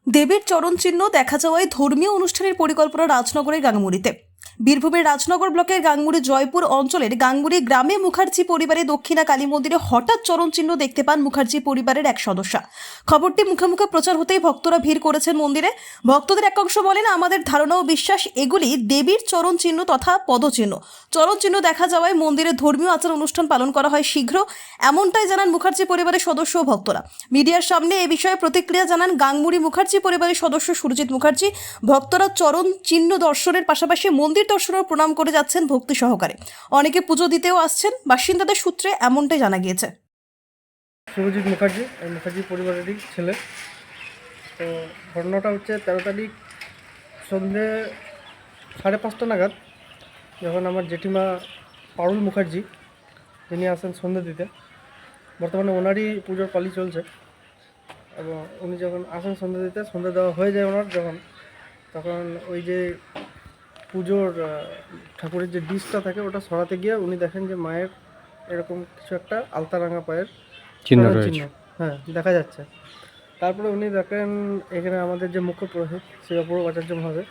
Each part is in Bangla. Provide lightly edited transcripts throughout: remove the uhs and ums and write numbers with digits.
দেবীর চরণ চিহ্ন দেখা যাওয়ায় ধর্মীয় অনুষ্ঠানের পরিকল্পনা রাজনগরের গাঙ্গুড়িতে। বীরভূমের রাজনগর ব্লকের গাঙ্গুড়ি জয়পুর অঞ্চলের গাঙ্গুড়ি গ্রামে মুখার্জি পরিবারে দক্ষিণা কালী মন্দিরে হঠাৎ চরণ চিহ্ন দেখতে পান মুখার্জি পরিবারের এক সদস্যা। খবরটি মুখে মুখে প্রচার হতেই ভক্তরা ভিড় করেছেন মন্দিরে। ভক্তদের একাংশ বলেন, আমাদের ধারণা ও বিশ্বাস এগুলি দেবীর চরণ চিহ্ন তথা পদচিহ্ন। চরণ চিহ্ন দেখা যাওয়ায় মন্দিরে ধর্মীয় আচার অনুষ্ঠান পালন করা হয় শীঘ্র, এমনটাই জানান মুখার্জি পরিবারের সদস্য ও ভক্তরা। মিডিয়ার সামনে এ বিষয়ে প্রতিক্রিয়া জানান গাঙ্গুড়ি মুখার্জি পরিবারের সদস্য সুরজিৎ মুখার্জি। ভক্তরা চরণ চিহ্ন দর্শনের পাশাপাশি মন্দির দর্শনের প্রণাম করে যাচ্ছেন ভক্তি সহকারে। অনেকে পুজো দিতেও আসছেন। বাসিন্দাদের সূত্রে এমনটাই জানা গিয়েছে। সুরজিৎ মুখার্জি, এই মুখার্জি পরিবারেরই ছেলে। তো ঘটনাটা হচ্ছে 13 তারিখ সন্ধ্যে 5:30 নাগাদ, যখন আমার জেঠিমা পারুল মুখার্জি, যিনি আসেন সন্ধ্যে দিতে, বর্তমানে ওনারই পুজোর পালি চলছে, এবং উনি যখন আসেন সন্ধ্যে দিতে, সন্ধ্যে দেওয়া হয়ে যায় ওনার যখন, তখন ওই যে পুজোর ঠাকুরের যে ডিশটা থাকে ওটা সরাতে গিয়ে উনি দেখেন যে মায়ের এরকম কিছু একটা আলতা রাঙা পায়ের চিহ্ন চিহ্ন, রয়েছে। হ্যাঁ, দেখা যাচ্ছে। তারপরে উনি দেখেন এখানে আমাদের যে মুখ্য পুরোহিত শ্রী অপূর্ব আচার্য মহাশয়,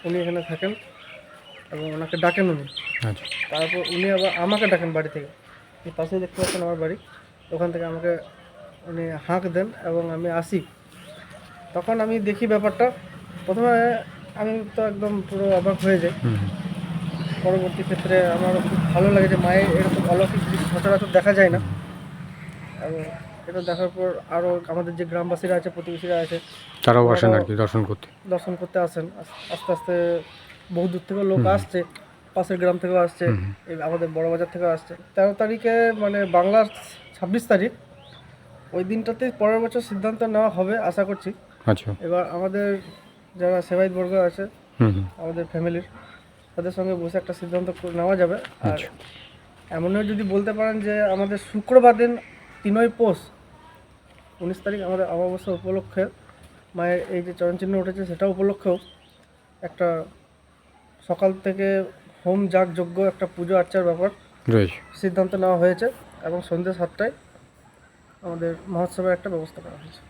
উনি এখানে থাকেন এবং ওনাকে ডাকেন উনি। আচ্ছা, তারপর উনি আবার আমাকে ডাকেন বাড়ি থেকে। এই পাশেই দেখতে পাচ্ছেন আমার বাড়ি, ওখান থেকে আমাকে উনি হাঁক দেন এবং আমি আসি। তখন আমি দেখি ব্যাপারটা, প্রথমে আমি তো একদম পুরো অবাক হয়ে যাই। পরবর্তী ক্ষেত্রে আমার খুব ভালো লাগে যে মায়ের এরকম অলৌকিক দৃশ্য সচরাচর দেখা যায় না। এবং এটা দেখার পর আরও আমাদের যে গ্রামবাসীরা আছে, প্রতিবেশীরা আছে, তারাও আসেন আর কি দর্শন করতে। আসেন। আস্তে আস্তে বহু দূর থেকেও লোক আসছে, পাশের গ্রাম থেকেও আসছে, এই আমাদের বড় বাজার থেকেও আসছে। 13 তারিখে মানে বাংলার 26 তারিখ, ওই দিনটাতে পরের বছর সিদ্ধান্ত নেওয়া হবে আশা করছি। আচ্ছা, এবার আমাদের যারা সেবায়িতবর্গ আছে, আমাদের ফ্যামিলির, তাদের সঙ্গে বসে একটা সিদ্ধান্ত নেওয়া যাবে। আর আচ্ছা, এমনও যদি বলতে পারেন যে আমাদের শুক্রবার দিন 3ই পৌষ 19 তারিখ আমাদের অমাবস্যা উপলক্ষে মায়ের এই যে চরণচিহ্ন উঠেছে সেটা উপলক্ষেও একটা সকাল থেকে হোম যাগ যজ্ঞ, একটা পুজো আর্চার ব্যাপার রয়েছে। সিদ্ধান্ত নেওয়া হয়েছে এবং সন্ধ্যে 7টায় আমাদের মহোৎসবের একটা ব্যবস্থা করা হয়েছে।